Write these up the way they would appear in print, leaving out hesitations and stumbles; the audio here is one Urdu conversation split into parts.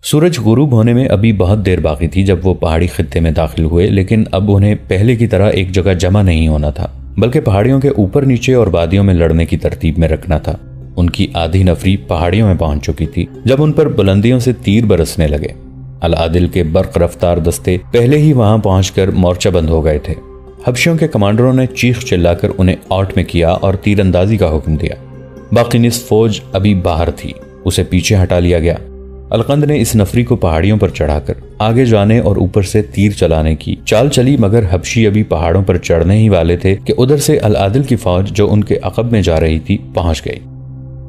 سورج غروب ہونے میں ابھی بہت دیر باقی تھی جب وہ پہاڑی خطے میں داخل ہوئے، لیکن اب انہیں پہلے کی طرح ایک جگہ جمع نہیں ہونا تھا، بلکہ پہاڑیوں کے اوپر نیچے اور وادیوں میں لڑنے کی ترتیب میں رکھنا تھا۔ ان کی آدھی نفری پہاڑیوں میں پہنچ چکی تھی جب ان پر بلندیوں سے تیر برسنے لگے۔ العادل کے برق رفتار دستے پہلے ہی وہاں پہنچ کر مورچہ بند ہو گئے تھے۔ حبشیوں کے کمانڈروں نے چیخ چلا کر انہیں آؤٹ میں کیا اور تیر اندازی کا حکم دیا۔ باقی نصف فوج ابھی باہر تھی، اسے پیچھے ہٹا لیا گیا۔ القند نے اس نفری کو پہاڑیوں پر چڑھا کر آگے جانے اور اوپر سے تیر چلانے کی چال چلی، مگر حبشی ابھی پہاڑوں پر چڑھنے ہی والے تھے کہ ادھر سے العادل کی فوج جو ان کے عقب میں جا رہی تھی پہنچ گئی۔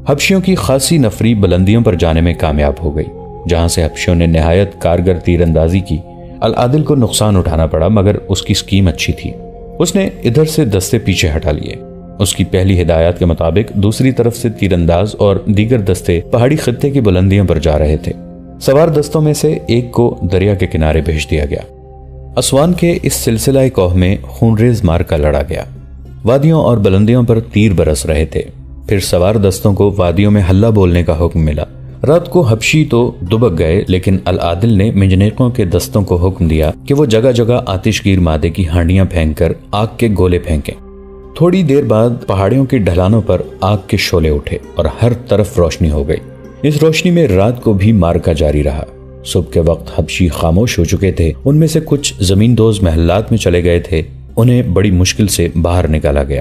حبشیوں کی خاصی نفری بلندیوں پر جانے میں کامیاب ہو گئی، جہاں سے حبشیوں نے نہایت کارگر تیر اندازی کی۔ العادل کو نقصان اٹھانا پڑا، مگر اس کی سکیم اچھی تھی۔ اس نے ادھر سے دستے پیچھے ہٹا لیے۔ اس کی پہلی ہدایات کے مطابق دوسری طرف سے تیر انداز اور دیگر دستے پہاڑی خطے کی بلندیوں پر جا رہے تھے۔ سوار دستوں میں سے ایک کو دریا کے کنارے بھیج دیا گیا۔ اسوان کے اس سلسلہ کوہ میں خونریز معرکہ لڑا گیا۔ وادیوں اور بلندیوں پر تیر برس رہے تھے۔ پھر سوار دستوں کو وادیوں میں ہلہ بولنے کا حکم ملا۔ رات کو حبشی تو دبک گئے، لیکن العادل نے منجنیقوں کے دستوں کو حکم دیا کہ وہ جگہ جگہ آتش گیر مادے کی ہانڈیاں پھینک کر آگ کے گولے پھینکیں۔ تھوڑی دیر بعد پہاڑیوں کی ڈھلانوں پر آگ کے شعلے اٹھے اور ہر طرف روشنی ہو گئی۔ اس روشنی میں رات کو بھی معرکہ جاری رہا۔ صبح کے وقت حبشی خاموش ہو چکے تھے۔ ان میں سے کچھ زمین دوز محلات میں چلے گئے تھے، انہیں بڑی مشکل سے باہر نکالا گیا۔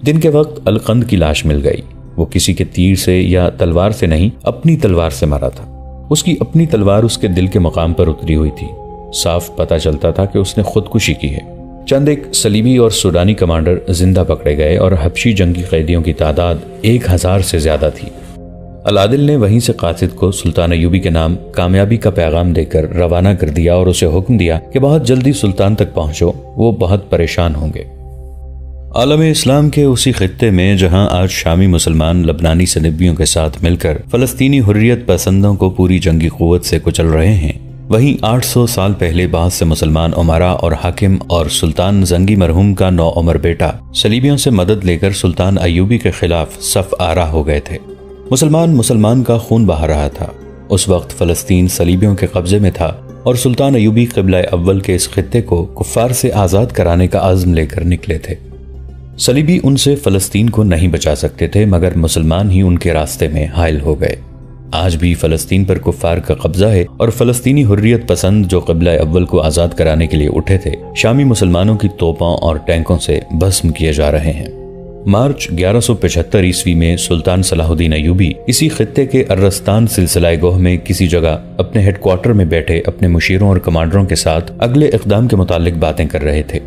دن کے وقت القند کی لاش مل گئی۔ وہ کسی کے تیر سے یا تلوار سے نہیں، اپنی تلوار سے مرا تھا۔ اس کی اپنی تلوار اس کے دل کے مقام پر اتری ہوئی تھی۔ صاف پتہ چلتا تھا کہ اس نے خودکشی کی ہے۔ چند ایک صلیبی اور سوڈانی کمانڈر زندہ پکڑے گئے اور حبشی جنگی قیدیوں کی تعداد 1000 سے زیادہ تھی۔ العادل نے وہیں سے قاصد کو سلطان ایوبی کے نام کامیابی کا پیغام دے کر روانہ کر دیا اور اسے حکم دیا کہ بہت جلدی سلطان تک پہنچو، وہ بہت پریشان ہوں گے۔ عالم اسلام کے اسی خطے میں جہاں آج شامی مسلمان لبنانی صلیبیوں کے ساتھ مل کر فلسطینی حریت پسندوں کو پوری جنگی قوت سے کچل رہے ہیں، وہیں 800 سال پہلے بہت سے مسلمان امراء اور حاکم اور سلطان زنگی مرحوم کا 9 عمر بیٹا صلیبیوں سے مدد لے کر سلطان ایوبی کے خلاف صف آرا ہو گئے تھے۔ مسلمان کا خون بہا رہا تھا۔ اس وقت فلسطین صلیبیوں کے قبضے میں تھا اور سلطان ایوبی قبلہ اول کے اس خطے کو کفار سے آزاد کرانے کا عزم لے کر نکلے تھے۔ صلیبی ان سے فلسطین کو نہیں بچا سکتے تھے، مگر مسلمان ہی ان کے راستے میں حائل ہو گئے۔ آج بھی فلسطین پر کفار کا قبضہ ہے اور فلسطینی حریت پسند جو قبلہ اول کو آزاد کرانے کے لیے اٹھے تھے، شامی مسلمانوں کی توپوں اور ٹینکوں سے بھسم کیے جا رہے ہیں۔ مارچ 1175 عیسوی میں سلطان صلاح الدین ایوبی اسی خطے کے ارستان سلسلہ گوہ میں کسی جگہ اپنے ہیڈ کوارٹر میں بیٹھے اپنے مشیروں اور کمانڈروں کے ساتھ اگلے اقدام کے متعلق باتیں کر رہے تھے۔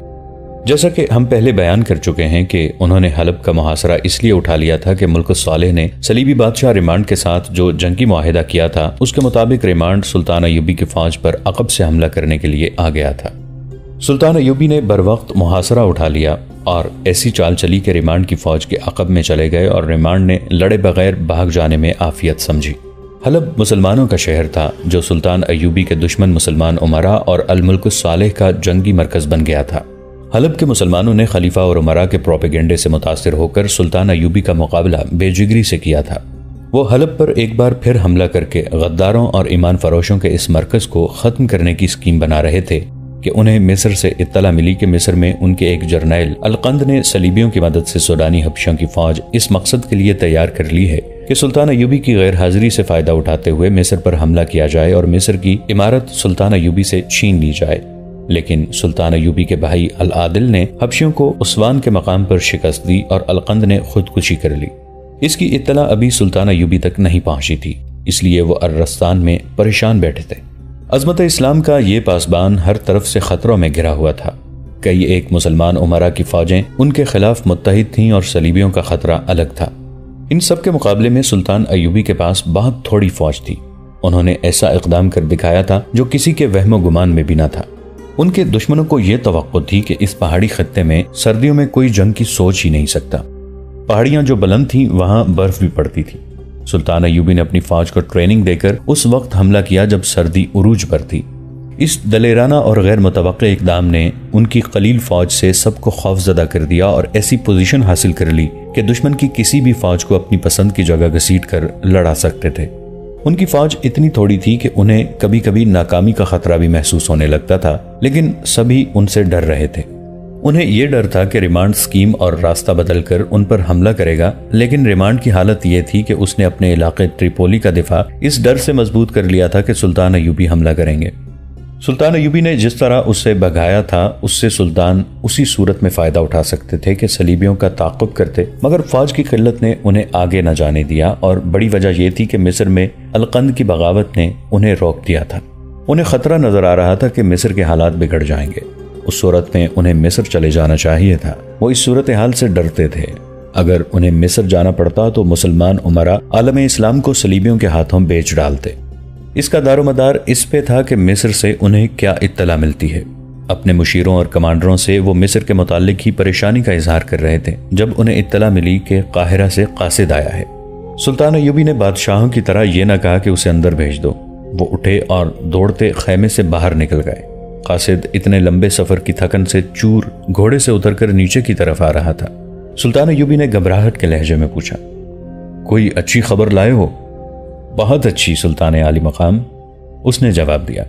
جیسا کہ ہم پہلے بیان کر چکے ہیں کہ انہوں نے حلب کا محاصرہ اس لیے اٹھا لیا تھا کہ ملک صالح نے صلیبی بادشاہ ریمانڈ کے ساتھ جو جنگی معاہدہ کیا تھا، اس کے مطابق ریمانڈ سلطان ایوبی کی فوج پر عقب سے حملہ کرنے کے لیے آ گیا تھا۔ سلطان ایوبی نے بروقت محاصرہ اٹھا لیا اور ایسی چال چلی کہ ریمانڈ کی فوج کے عقب میں چلے گئے اور ریمانڈ نے لڑے بغیر بھاگ جانے میں عافیت سمجھی۔ حلب مسلمانوں کا شہر تھا جو سلطان ایوبی کے دشمن مسلمان امراء اور الملک الصالح کا جنگی مرکز بن گیا تھا۔ حلب کے مسلمانوں نے خلیفہ اور امراء کے پروپیگنڈے سے متاثر ہو کر سلطان ایوبی کا مقابلہ بے جگری سے کیا تھا۔ وہ حلب پر ایک بار پھر حملہ کر کے غداروں اور ایمان فروشوں کے اس مرکز کو ختم کرنے کی اسکیم بنا رہے تھے کہ انہیں مصر سے اطلاع ملی کہ مصر میں ان کے ایک جرنیل القند نے صلیبیوں کی مدد سے سوڈانی حبشیوں کی فوج اس مقصد کے لیے تیار کر لی ہے کہ سلطان ایوبی کی غیر حاضری سے فائدہ اٹھاتے ہوئے مصر پر حملہ کیا جائے اور مصر کی عمارت سلطان ایوبی سے چھین لی جائے۔ لیکن سلطان ایوبی کے بھائی العادل نے حبشیوں کو اسوان کے مقام پر شکست دی اور القند نے خودکشی کر لی۔ اس کی اطلاع ابھی سلطان ایوبی تک نہیں پہنچی تھی، اس لیے وہ ارستان میں پریشان بیٹھے تھے۔ عظمت اسلام کا یہ پاسبان ہر طرف سے خطروں میں گھرا ہوا تھا۔ کئی ایک مسلمان امراء کی فوجیں ان کے خلاف متحد تھیں اور صلیبیوں کا خطرہ الگ تھا۔ ان سب کے مقابلے میں سلطان ایوبی کے پاس بہت تھوڑی فوج تھی۔ انہوں نے ایسا اقدام کر دکھایا تھا جو کسی کے وہم و گمان میں بھی نہ تھا۔ ان کے دشمنوں کو یہ توقع تھی کہ اس پہاڑی خطے میں سردیوں میں کوئی جنگ کی سوچ ہی نہیں سکتا۔ پہاڑیاں جو بلند تھیں وہاں برف بھی پڑتی تھی۔ سلطان ایوبی نے اپنی فوج کو ٹریننگ دے کر اس وقت حملہ کیا جب سردی عروج پر تھی۔ اس دلیرانہ اور غیر متوقع اقدام نے ان کی قلیل فوج سے سب کو خوف زدہ کر دیا اور ایسی پوزیشن حاصل کر لی کہ دشمن کی کسی بھی فوج کو اپنی پسند کی جگہ گھسیٹ کر لڑا سکتے تھے۔ ان کی فوج اتنی تھوڑی تھی کہ انہیں کبھی کبھی ناکامی کا خطرہ بھی محسوس ہونے لگتا تھا، لیکن سبھی ان سے ڈر رہے تھے۔ انہیں یہ ڈر تھا کہ ریمانڈ اسکیم اور راستہ بدل کر ان پر حملہ کرے گا، لیکن ریمانڈ کی حالت یہ تھی کہ اس نے اپنے علاقے ٹریپولی کا دفاع اس ڈر سے مضبوط کر لیا تھا کہ سلطان ایوبی حملہ کریں گے۔ سلطان ایوبی نے جس طرح اسے بھگایا تھا، اس سے سلطان اسی صورت میں فائدہ اٹھا سکتے تھے کہ صلیبیوں کا تعاقب کرتے، مگر فوج کی قلت نے انہیں آگے نہ جانے دیا، اور بڑی وجہ یہ تھی کہ مصر میں القند کی بغاوت نے انہیں روک دیا تھا۔ انہیں خطرہ نظر آ رہا تھا کہ مصر کے حالات بگڑ جائیں گے۔ اس صورت میں انہیں مصر چلے جانا چاہیے تھا۔ وہ اس صورتحال سے ڈرتے تھے۔ اگر انہیں مصر جانا پڑتا تو مسلمان امراء عالم اسلام کو صلیبیوں کے ہاتھوں بیچ ڈالتے۔ اس کا دار و مدار اس پہ تھا کہ مصر سے انہیں کیا اطلاع ملتی ہے۔ اپنے مشیروں اور کمانڈروں سے وہ مصر کے متعلق ہی پریشانی کا اظہار کر رہے تھے جب انہیں اطلاع ملی کہ قاہرہ سے قاصد آیا ہے۔ سلطان ایوبی نے بادشاہوں کی طرح یہ نہ کہا کہ اسے اندر بھیج دو۔ وہ اٹھے اور دوڑتے خیمے سے باہر نکل گئے۔ قاصد اتنے لمبے سفر کی تھکن سے چور گھوڑے سے اتر کر نیچے کی طرف آ رہا تھا۔ سلطان ایوبی نے گھبراہٹ کے لہجے میں پوچھا، کوئی اچھی خبر لائے ہو؟ بہت اچھی سلطان عالی مقام، اس نے جواب دیا۔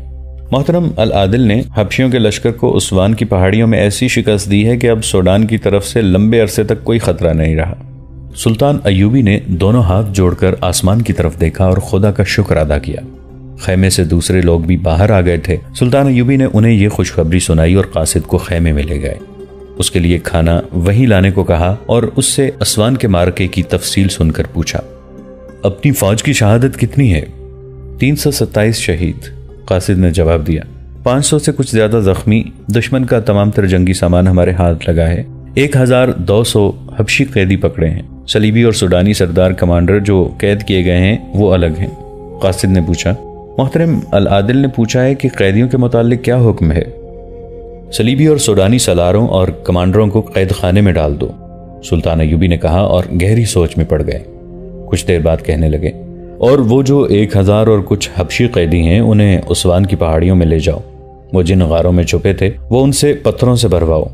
محترم العادل نے حبشیوں کے لشکر کو اسوان کی پہاڑیوں میں ایسی شکست دی ہے کہ اب سوڈان کی طرف سے لمبے عرصے تک کوئی خطرہ نہیں رہا۔ سلطان ایوبی نے دونوں ہاتھ جوڑ کر آسمان کی طرف دیکھا اور خدا کا شکر ادا کیا۔ خیمے سے دوسرے لوگ بھی باہر آ گئے تھے۔ سلطان ایوبی نے انہیں یہ خوشخبری سنائی اور قاصد کو خیمے میں لے گئے۔ اس کے لیے کھانا وہیں لانے کو کہا اور اس سے اسوان کے معرکے کی تفصیل سن کر پوچھا، اپنی فوج کی شہادت کتنی ہے؟ 327 شہید، قاصد نے جواب دیا۔ 500 سے کچھ زیادہ زخمی، دشمن کا تمام تر جنگی سامان ہمارے ہاتھ لگا ہے۔ 1200 حبشی قیدی پکڑے ہیں۔ صلیبی اور سوڈانی سردار کمانڈر جو قید کیے گئے ہیں وہ الگ ہیں۔ قاصد نے پوچھا، محترم العادل نے پوچھا ہے کہ قیدیوں کے متعلق کیا حکم ہے؟ صلیبی اور سوڈانی سالاروں اور کمانڈروں کو قید خانے میں ڈال دو، سلطان ایوبی نے کہا اور گہری سوچ میں پڑ گئے۔ کچھ دیر بعد کہنے لگے، اور وہ جو 1000 اور کچھ حبشی قیدی ہیں انہیں اسوان کی پہاڑیوں میں لے جاؤ۔ وہ جن غاروں میں چھپے تھے وہ ان سے پتھروں سے بھرواؤ۔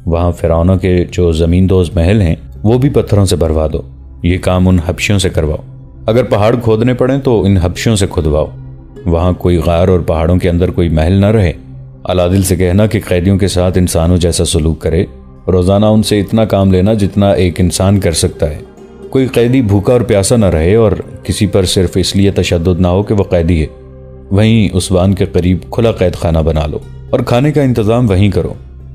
وہاں فرعونوں کے جو زمین دوز محل ہیں وہ بھی پتھروں سے بھروا دو۔ یہ کام ان حبشیوں سے کرواؤ۔ اگر پہاڑ کھودنے پڑیں تو ان حبشیوں سے کھدواؤ۔ وہاں کوئی غار اور پہاڑوں کے اندر کوئی محل نہ رہے۔ العادل سے کہنا کہ قیدیوں کے ساتھ انسانوں جیسا سلوک کرے۔ روزانہ ان سے اتنا کام لینا جتنا ایک انسان کر سکتا ہے۔ کوئی قیدی بھوکا اور پیاسا نہ رہے اور کسی پر صرف اس لیے تشدد نہ ہو کہ وہ قیدی ہے۔ وہیں اسوان کے قریب کھلا قید خانہ بنا لو اور کھانے کا انتظام وہیں کرو۔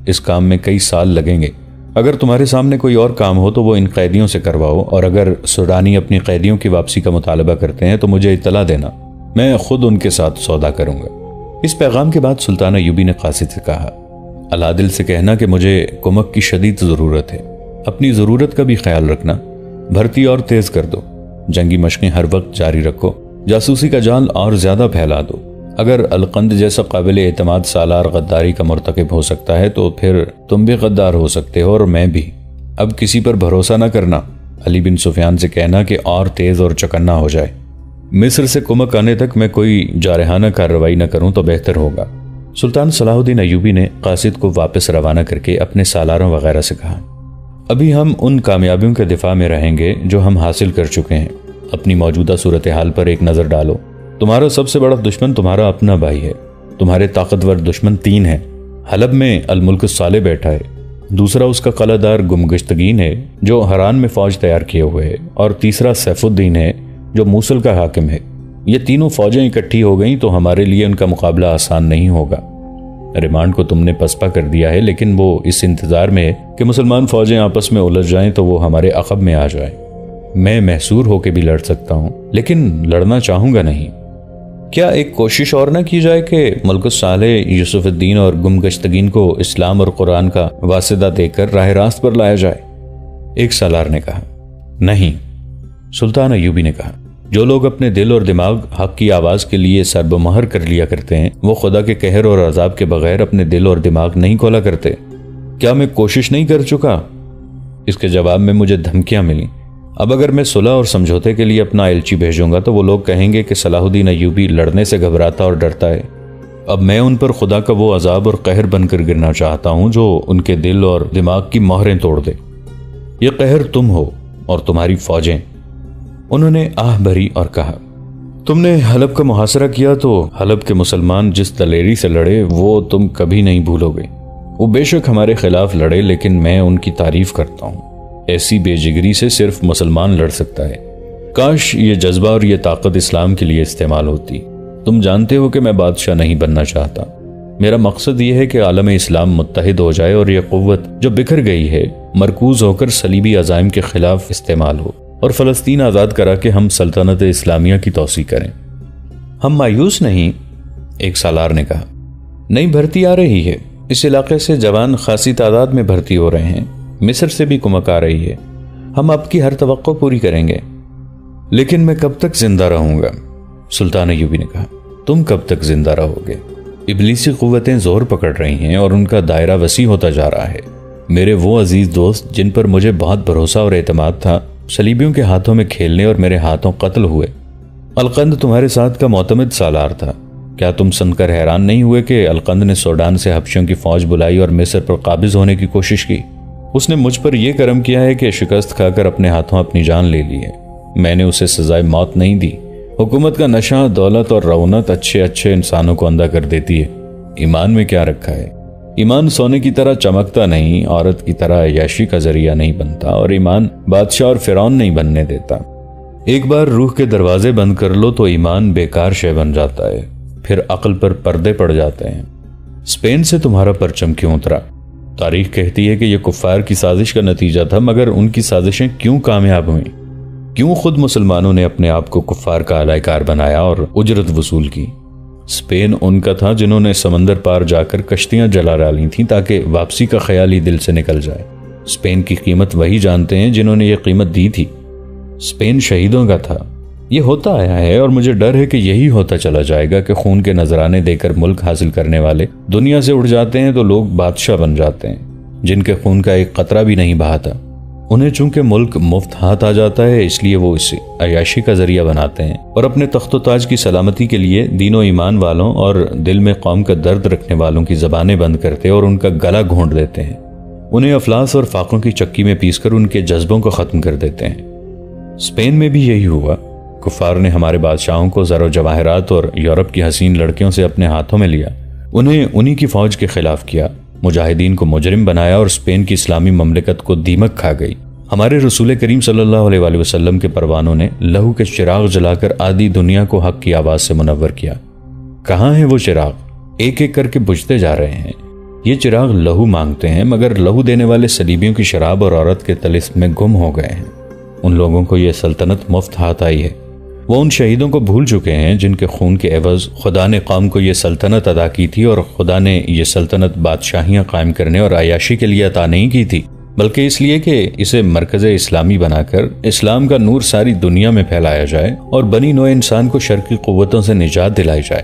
اس کام میں کئی سال لگیں گے۔ اگر تمہارے سامنے کوئی اور کام ہو تو وہ ان قیدیوں سے کرواؤ، اور اگر سوڈانی اپنی قیدیوں کی واپسی کا مطالبہ کرتے ہیں تو مجھے اطلاع دینا، میں خود ان کے ساتھ سودا کروں گا۔ اس پیغام کے بعد سلطان ایوبی نے قاصد سے کہا، العادل سے کہنا کہ مجھے کمک کی شدید ضرورت ہے۔ اپنی ضرورت کا بھی خیال رکھنا۔ بھرتی اور تیز کر دو۔ جنگی مشقیں ہر وقت جاری رکھو۔ جاسوسی کا جال اور زیادہ پھیلا دو۔ اگر القند جیسا قابل اعتماد سالار غداری کا مرتکب ہو سکتا ہے تو پھر تم بھی غدار ہو سکتے ہو اور میں بھی۔ اب کسی پر بھروسہ نہ کرنا۔ علی بن سفیان سے کہنا کہ اور تیز اور چکنا ہو جائے۔ مصر سے کمک آنے تک میں کوئی جارحانہ کارروائی نہ کروں تو بہتر ہوگا۔ سلطان صلاح الدین ایوبی نے قاصد کو واپس روانہ کر کے اپنے سالاروں وغیرہ سے کہا، ابھی ہم ان کامیابیوں کے دفاع میں رہیں گے جو ہم حاصل کر چکے ہیں۔ اپنی موجودہ صورتحال پر ایک نظر ڈالو۔ تمہارا سب سے بڑا دشمن تمہارا اپنا بھائی ہے۔ تمہارے طاقتور دشمن 3 ہیں۔ حلب میں الملک الصالح بیٹھا ہے، دوسرا اس کا قلعہ دار گمگشتگین ہے جو حران میں فوج تیار کیے ہوئے ہے، اور تیسرا سیف الدین ہے جو موصل کا حاکم ہے۔ یہ تینوں فوجیں اکٹھی ہو گئیں تو ہمارے لیے ان کا مقابلہ آسان نہیں ہوگا۔ ریمانڈ کو تم نے پسپا کر دیا ہے، لیکن وہ اس انتظار میں ہے کہ مسلمان فوجیں آپس میں الجھ جائیں تو وہ ہمارے عقب میں آ جائیں۔ میں محصور ہو کے بھی لڑ سکتا ہوں، لیکن لڑنا چاہوں گا نہیں۔ کیا ایک کوشش اور نہ کی جائے کہ ملک الصالح، یوسف الدین اور گمگشتگین کو اسلام اور قرآن کا واسطہ دے کر راہ راست پر لایا جائے؟ ایک سالار نے کہا۔ نہیں، سلطان ایوبی نے کہا، جو لوگ اپنے دل اور دماغ حق کی آواز کے لیے سر بمہر کر لیا کرتے ہیں وہ خدا کے قہر اور عذاب کے بغیر اپنے دل اور دماغ نہیں کھولا کرتے۔ کیا میں کوشش نہیں کر چکا؟ اس کے جواب میں مجھے دھمکیاں ملیں۔ اب اگر میں صلح اور سمجھوتے کے لیے اپنا ایلچی بھیجوں گا تو وہ لوگ کہیں گے کہ صلاح الدین ایوبی لڑنے سے گھبراتا اور ڈرتا ہے۔ اب میں ان پر خدا کا وہ عذاب اور قہر بن کر گرنا چاہتا ہوں جو ان کے دل اور دماغ کی مہریں توڑ دے۔ یہ قہر تم ہو اور تمہاری فوجیں۔ انہوں نے آہ بھری اور کہا، تم نے حلب کا محاصرہ کیا تو حلب کے مسلمان جس دلیری سے لڑے وہ تم کبھی نہیں بھولو گے۔ وہ بے شک ہمارے خلاف لڑے لیکن میں ان کی تعریف کرتا ہوں۔ ایسی بے جگری سے صرف مسلمان لڑ سکتا ہے۔ کاش یہ جذبہ اور یہ طاقت اسلام کے لیے استعمال ہوتی۔ تم جانتے ہو کہ میں بادشاہ نہیں بننا چاہتا۔ میرا مقصد یہ ہے کہ عالم اسلام متحد ہو جائے اور یہ قوت جو بکھر گئی ہے مرکوز ہو کر صلیبی عزائم کے خلاف استعمال ہو اور فلسطین آزاد کرا کے ہم سلطنت اسلامیہ کی توسیع کریں۔ ہم مایوس نہیں، ایک سالار نے کہا۔ نئی بھرتی آ رہی ہے، اس علاقے سے جوان خاصی تعداد میں بھرتی ہو رہے ہیں، مصر سے بھی کمک آ رہی ہے، ہم آپ کی ہر توقع پوری کریں گے۔ لیکن میں کب تک زندہ رہوں گا؟ سلطان ایوبی نے کہا۔ تم کب تک زندہ رہو گے؟ ابلیسی قوتیں زور پکڑ رہی ہیں اور ان کا دائرہ وسیع ہوتا جا رہا ہے۔ میرے وہ عزیز دوست جن پر مجھے بہت بھروسہ اور اعتماد تھا صلیبیوں کے ہاتھوں میں کھیلنے اور میرے ہاتھوں قتل ہوئے۔ القند تمہارے ساتھ کا معتمد سالار تھا۔ کیا تم سن کر حیران نہیں ہوئے کہ القند نے سوڈان سے حبشیوں کی فوج بلائی اور مصر پر قابض ہونے کی کوشش کی؟ اس نے مجھ پر یہ کرم کیا ہے کہ شکست کھا کر اپنے ہاتھوں اپنی جان لے لی ہے۔ میں نے اسے سزائے موت نہیں دی۔ حکومت کا نشہ، دولت اور رونت اچھے انسانوں کو اندھا کر دیتی ہے۔ ایمان میں کیا رکھا ہے؟ ایمان سونے کی طرح چمکتا نہیں، عورت کی طرح عیاشی کا ذریعہ نہیں بنتا، اور ایمان بادشاہ اور فرعون نہیں بننے دیتا۔ ایک بار روح کے دروازے بند کر لو تو ایمان بیکار شے بن جاتا ہے، پھر عقل پر پردے پڑ جاتے ہیں۔ اسپین سے تمہارا پرچم کیوں اترا؟ تاریخ کہتی ہے کہ یہ کفار کی سازش کا نتیجہ تھا، مگر ان کی سازشیں کیوں کامیاب ہوئیں؟ کیوں خود مسلمانوں نے اپنے آپ کو کفار کا اعلی کار بنایا اور اجرت وصول کی؟ اسپین ان کا تھا جنہوں نے سمندر پار جا کر کشتیاں جلا ڈالی تھیں تاکہ واپسی کا خیال ہی دل سے نکل جائے۔ اسپین کی قیمت وہی جانتے ہیں جنہوں نے یہ قیمت دی تھی۔ اسپین شہیدوں کا تھا۔ یہ ہوتا آیا ہے اور مجھے ڈر ہے کہ یہی ہوتا چلا جائے گا کہ خون کے نذرانے دے کر ملک حاصل کرنے والے دنیا سے اڑ جاتے ہیں تو لوگ بادشاہ بن جاتے ہیں جن کے خون کا ایک قطرہ بھی نہیں بہا تھا۔ انہیں چونکہ ملک مفت ہاتھ آ جاتا ہے اس لیے وہ اسے عیاشی کا ذریعہ بناتے ہیں اور اپنے تخت و تاج کی سلامتی کے لیے دین و ایمان والوں اور دل میں قوم کا درد رکھنے والوں کی زبانیں بند کرتے اور ان کا گلا گھونٹ دیتے ہیں۔ انہیں افلاس اور فاقوں کی چکی میں پیس کر ان کے جذبوں کو ختم کر دیتے ہیں۔ اسپین میں بھی یہی ہوا۔ کفار نے ہمارے بادشاہوں کو زر و جواہرات اور یورپ کی حسین لڑکیوں سے اپنے ہاتھوں میں لیا، انہیں انہی کی فوج کے خلاف کیا، مجاہدین کو مجرم بنایا اور اسپین کی اسلامی مملکت کو دیمک کھا گئی۔ ہمارے رسول کریم صلی اللہ علیہ وآلہ وسلم کے پروانوں نے لہو کے چراغ جلا کر آدھی دنیا کو حق کی آواز سے منور کیا۔ کہاں ہیں وہ چراغ؟ ایک ایک کر کے بجھتے جا رہے ہیں۔ یہ چراغ لہو مانگتے ہیں مگر لہو دینے والے صلیبیوں کی شراب اور عورت کے طلسم میں گم ہو گئے ہیں۔ ان لوگوں کو یہ سلطنت مفت ہاتھ آئی ہے۔ وہ ان شہیدوں کو بھول چکے ہیں جن کے خون کے عوض خدا نے قوم کو یہ سلطنت عطا کی تھی، اور خدا نے یہ سلطنت بادشاہیاں قائم کرنے اور عیاشی کے لیے عطا نہیں کی تھی بلکہ اس لیے کہ اسے مرکز اسلامی بنا کر اسلام کا نور ساری دنیا میں پھیلایا جائے اور بنی نوع انسان کو شر کی قوتوں سے نجات دلائی جائے۔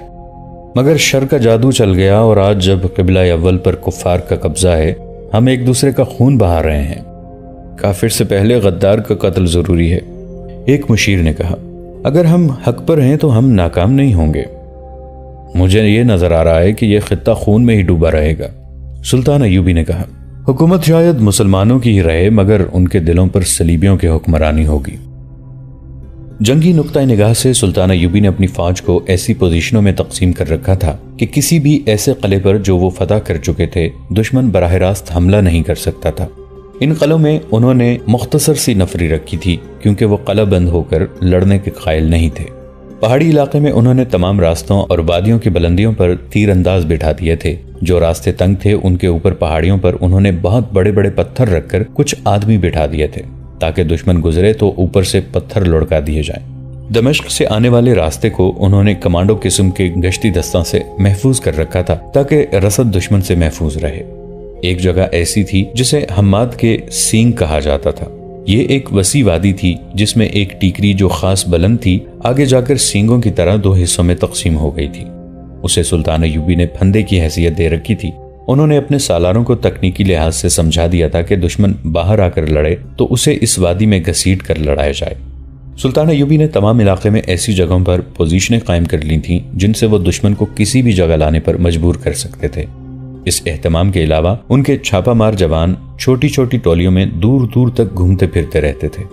مگر شر کا جادو چل گیا اور آج جب قبلہ اول پر کفار کا قبضہ ہے ہم ایک دوسرے کا خون بہا رہے ہیں۔ کافر سے پہلے غدار کا قتل ضروری ہے، ایک مشیر نے کہا۔ اگر ہم حق پر ہیں تو ہم ناکام نہیں ہوں گے۔ مجھے یہ نظر آ رہا ہے کہ یہ خطہ خون میں ہی ڈوبا رہے گا، سلطان ایوبی نے کہا۔ حکومت شاید مسلمانوں کی ہی رہے مگر ان کے دلوں پر صلیبیوں کی حکمرانی ہوگی۔ جنگی نقطہ نگاہ سے سلطان ایوبی نے اپنی فوج کو ایسی پوزیشنوں میں تقسیم کر رکھا تھا کہ کسی بھی ایسے قلعے پر جو وہ فتح کر چکے تھے دشمن براہ راست حملہ نہیں کر سکتا تھا۔ ان قلعوں میں انہوں نے مختصر سی نفری رکھی تھی کیونکہ وہ قلعہ بند ہو کر لڑنے کے قائل نہیں تھے۔ پہاڑی علاقے میں انہوں نے تمام راستوں اور وادیوں کی بلندیوں پر تیر انداز بٹھا دیے تھے۔ جو راستے تنگ تھے ان کے اوپر پہاڑیوں پر انہوں نے بہت بڑے بڑے پتھر رکھ کر کچھ آدمی بٹھا دیے تھے تاکہ دشمن گزرے تو اوپر سے پتھر لڑکا دیے جائیں۔ دمشق سے آنے والے راستے کو انہوں نے کمانڈو قسم کے گشتی دستوں سے محفوظ کر رکھا تھا تاکہ رسد دشمن سے محفوظ رہے۔ ایک جگہ ایسی تھی جسے حماد کے سینگ کہا جاتا تھا۔ یہ ایک وسیع وادی تھی جس میں ایک ٹیکری جو خاص بلند تھی آگے جا کر سینگوں کی طرح دو حصوں میں تقسیم ہو گئی تھی۔ اسے سلطان ایوبی نے پھندے کی حیثیت دے رکھی تھی۔ انہوں نے اپنے سالاروں کو تکنیکی لحاظ سے سمجھا دیا تھا کہ دشمن باہر آ کر لڑے تو اسے اس وادی میں گھسیٹ کر لڑایا جائے۔ سلطان ایوبی نے تمام علاقے میں ایسی جگہوں پر پوزیشنیں قائم کر لی تھیں جن سے وہ دشمن کو کسی بھی جگہ لانے پر مجبور کر سکتے تھے۔ اس اہتمام کے علاوہ ان کے چھاپا مار جوان چھوٹی چھوٹی ٹولیوں میں دور دور تک گھومتے پھرتے رہتے تھے۔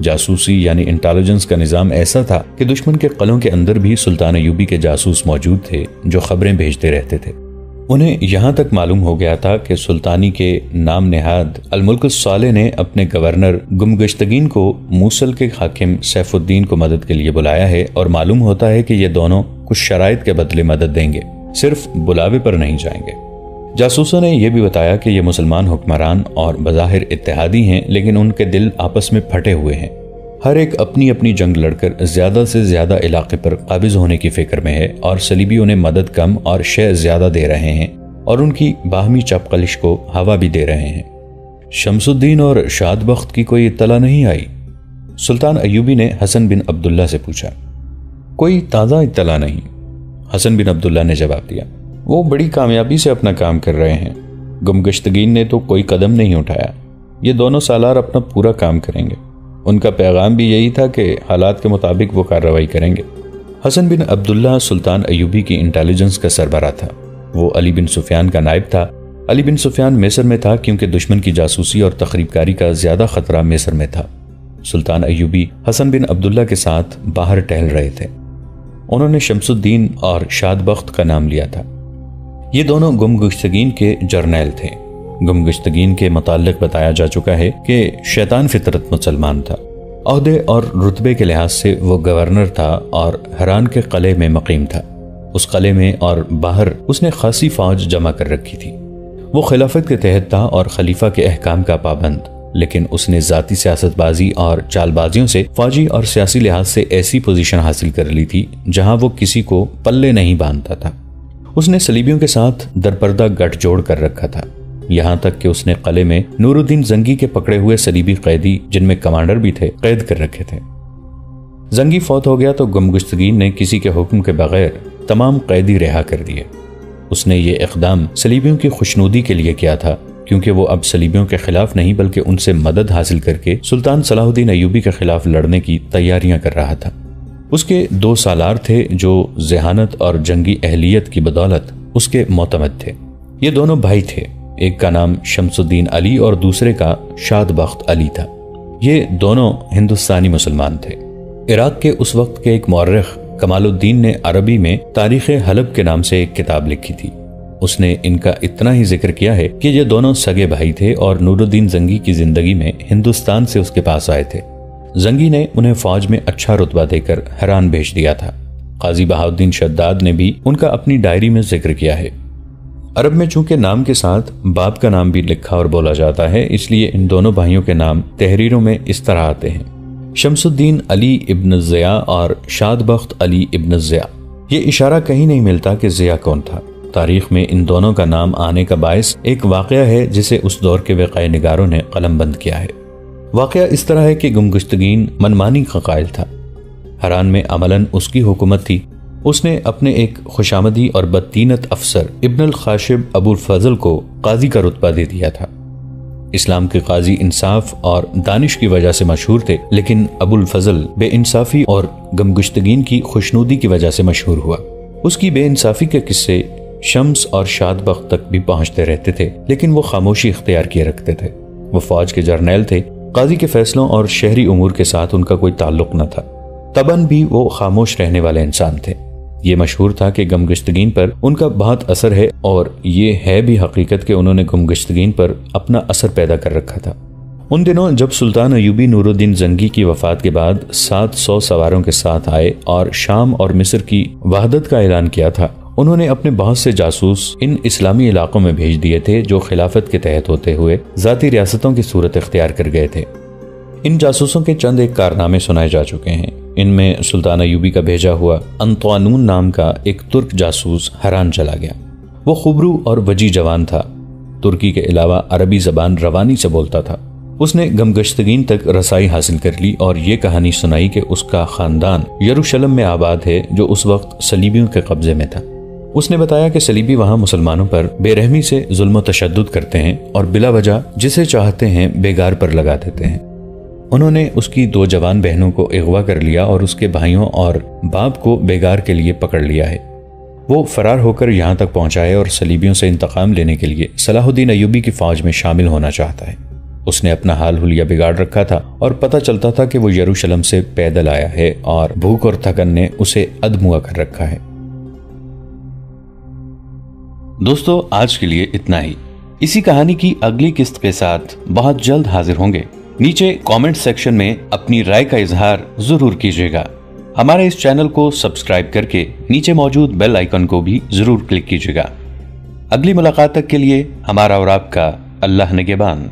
جاسوسی یعنی انٹیلیجنس کا نظام ایسا تھا کہ دشمن کے قلعوں کے اندر بھی سلطان ایوبی کے جاسوس موجود تھے جو خبریں بھیجتے رہتے تھے۔ انہیں یہاں تک معلوم ہو گیا تھا کہ سلطانی کے نام نہاد الملک الصالح نے اپنے گورنر گمگشتگین کو موصل کے حاکم سیف الدین کو مدد کے لیے بلایا ہے، اور معلوم ہوتا ہے کہ یہ دونوں کچھ شرائط کے بدلے مدد دیں گے، صرف بلاوے پر نہیں جائیں گے۔ جاسوسوں نے یہ بھی بتایا کہ یہ مسلمان حکمران اور بظاہر اتحادی ہیں، لیکن ان کے دل آپس میں پھٹے ہوئے ہیں۔ ہر ایک اپنی اپنی جنگ لڑ کر زیادہ سے زیادہ علاقے پر قابض ہونے کی فکر میں ہے، اور صلیبی انہیں مدد کم اور شے زیادہ دے رہے ہیں، اور ان کی باہمی چپقلش کو ہوا بھی دے رہے ہیں۔ شمس الدین اور شاد بخت کی کوئی اطلاع نہیں آئی؟ سلطان ایوبی نے حسن بن عبداللہ سے پوچھا۔ کوئی تازہ اطلاع نہیں، حسن بن عبداللہ نے جواب دیا۔ وہ بڑی کامیابی سے اپنا کام کر رہے ہیں، گمگشتگین نے تو کوئی قدم نہیں اٹھایا۔ یہ دونوں سالار اپنا پورا کام کریں گے، ان کا پیغام بھی یہی تھا کہ حالات کے مطابق وہ کارروائی کریں گے۔ حسن بن عبداللہ سلطان ایوبی کی انٹیلیجنس کا سربراہ تھا۔ وہ علی بن سفیان کا نائب تھا۔ علی بن سفیان مصر میں تھا کیونکہ دشمن کی جاسوسی اور تخریب کاری کا زیادہ خطرہ مصر میں تھا۔ سلطان ایوبی حسن بن عبداللہ کے ساتھ باہر ٹہل رہے تھے۔ انہوں نے شمس الدین اور شاد بخت کا نام لیا تھا۔ یہ دونوں گمگشتگین کے جرنیل تھے۔ گمگشتگین کے متعلق بتایا جا چکا ہے کہ شیطان فطرت مسلمان تھا۔ عہدے اور رتبے کے لحاظ سے وہ گورنر تھا اور ہران کے قلعے میں مقیم تھا۔ اس قلعے میں اور باہر اس نے خاصی فوج جمع کر رکھی تھی۔ وہ خلافت کے تحت تھا اور خلیفہ کے احکام کا پابند، لیکن اس نے ذاتی سیاست بازی اور چال بازیوں سے فوجی اور سیاسی لحاظ سے ایسی پوزیشن حاصل کر لی تھی جہاں وہ کسی کو پلے نہیں باندھتا تھا۔ اس نے صلیبیوں کے ساتھ درپردہ گٹھ جوڑ کر رکھا تھا، یہاں تک کہ اس نے قلعے میں نور الدین زنگی کے پکڑے ہوئے صلیبی قیدی، جن میں کمانڈر بھی تھے، قید کر رکھے تھے۔ زنگی فوت ہو گیا تو گمگشتگین نے کسی کے حکم کے بغیر تمام قیدی رہا کر دیے۔ اس نے یہ اقدام صلیبیوں کی خوشنودی کے لیے کیا تھا، کیونکہ وہ اب صلیبیوں کے خلاف نہیں بلکہ ان سے مدد حاصل کر کے سلطان صلاح الدین ایوبی کے خلاف لڑنے کی تیاریاں کر رہا تھا۔ اس کے 2 سالار تھے جو ذہانت اور جنگی اہلیت کی بدولت اس کے معتمد تھے۔ یہ دونوں بھائی تھے، ایک کا نام شمس الدین علی اور دوسرے کا شاد بخت علی تھا۔ یہ دونوں ہندوستانی مسلمان تھے۔ عراق کے اس وقت کے ایک مورخ کمال الدین نے عربی میں تاریخ حلب کے نام سے ایک کتاب لکھی تھی۔ اس نے ان کا اتنا ہی ذکر کیا ہے کہ یہ دونوں سگے بھائی تھے اور نور الدین زنگی کی زندگی میں ہندوستان سے اس کے پاس آئے تھے۔ زنگی نے انہیں فوج میں اچھا رتبہ دے کر ہران بھیج دیا تھا۔ قاضی بہاؤالدین شداد نے بھی ان کا اپنی ڈائری میں ذکر کیا ہے۔ عرب میں چونکہ نام کے ساتھ باپ کا نام بھی لکھا اور بولا جاتا ہے، اس لیے ان دونوں بھائیوں کے نام تحریروں میں اس طرح آتے ہیں: شمس الدین علی ابن الضیاء اور شاد بخت علی ابن الضیاء۔ یہ اشارہ کہیں نہیں ملتا کہ ضیاء کون تھا۔ تاریخ میں ان دونوں کا نام آنے کا باعث ایک واقعہ ہے جسے اس دور کے وقائے نگاروں نے قلم بند کیا ہے۔ واقعہ اس طرح ہے کہ گمگشتگین منمانی کا قائل تھا۔ ہران میں عملاً اس کی حکومت تھی۔ اس نے اپنے ایک خوشامدی اور بدطینت افسر ابن الخاشب ابو الفضل کو قاضی کا رتبہ دے دیا تھا۔ اسلام کے قاضی انصاف اور دانش کی وجہ سے مشہور تھے، لیکن ابو الفضل بے انصافی اور گمگشتگین کی خوشنودی کی وجہ سے مشہور ہوا۔ اس کی بے انصافی کے قصے شمس اور شاد بخت تک بھی پہنچتے رہتے تھے، لیکن وہ خاموشی اختیار کیے رکھتے تھے۔ وہ فوج کے جرنیل تھے، قاضی کے فیصلوں اور شہری امور کے ساتھ ان کا کوئی تعلق نہ تھا۔ طبعاً بھی وہ خاموش رہنے والے انسان تھے۔ یہ مشہور تھا کہ گمگشتگین پر ان کا بہت اثر ہے، اور یہ ہے بھی حقیقت کہ انہوں نے گمگشتگین پر اپنا اثر پیدا کر رکھا تھا۔ ان دنوں جب سلطان ایوبی نور الدین زنگی کی وفات کے بعد 700 سواروں کے ساتھ آئے اور شام اور مصر کی وحدت کا اعلان کیا تھا، انہوں نے اپنے بہت سے جاسوس ان اسلامی علاقوں میں بھیج دیے تھے جو خلافت کے تحت ہوتے ہوئے ذاتی ریاستوں کی صورت اختیار کر گئے تھے۔ ان جاسوسوں کے چند ایک کارنامے سنائے جا چکے ہیں۔ ان میں سلطان ایوبی کا بھیجا ہوا انطوانون نام کا ایک ترک جاسوس ہران چلا گیا۔ وہ خبرو اور وجی جوان تھا، ترکی کے علاوہ عربی زبان روانی سے بولتا تھا۔ اس نے گمگشتگین تک رسائی حاصل کر لی اور یہ کہانی سنائی کہ اس کا خاندان یروشلم میں آباد ہے جو اس وقت صلیبیوں کے قبضے میں تھا۔ اس نے بتایا کہ صلیبی وہاں مسلمانوں پر بے رحمی سے ظلم و تشدد کرتے ہیں اور بلا وجہ جسے چاہتے ہیں بیگار پر لگا دیتے ہیں۔ انہوں نے اس کی 2 جوان بہنوں کو اغوا کر لیا اور اس کے بھائیوں اور باپ کو بیگار کے لیے پکڑ لیا ہے۔ وہ فرار ہو کر یہاں تک پہنچا ہے اور صلیبیوں سے انتقام لینے کے لیے صلاح الدین ایوبی کی فوج میں شامل ہونا چاہتا ہے۔ اس نے اپنا حال حلیہ بگاڑ رکھا تھا اور پتہ چلتا تھا کہ وہ یروشلم سے پیدل آیا ہے اور بھوک اور تھکن نے اسے ادموا کر رکھا ہے۔ دوستو، آج کے لیے اتنا ہی۔ اسی کہانی کی اگلی قسط کے ساتھ بہت جلد حاضر ہوں گے۔ نیچے کامنٹ سیکشن میں اپنی رائے کا اظہار ضرور کیجیے گا۔ ہمارے اس چینل کو سبسکرائب کر کے نیچے موجود بیل آئیکن کو بھی ضرور کلک کیجیے گا۔ اگلی ملاقات تک کے لیے ہمارا اور آپ کا اللہ نگہبان۔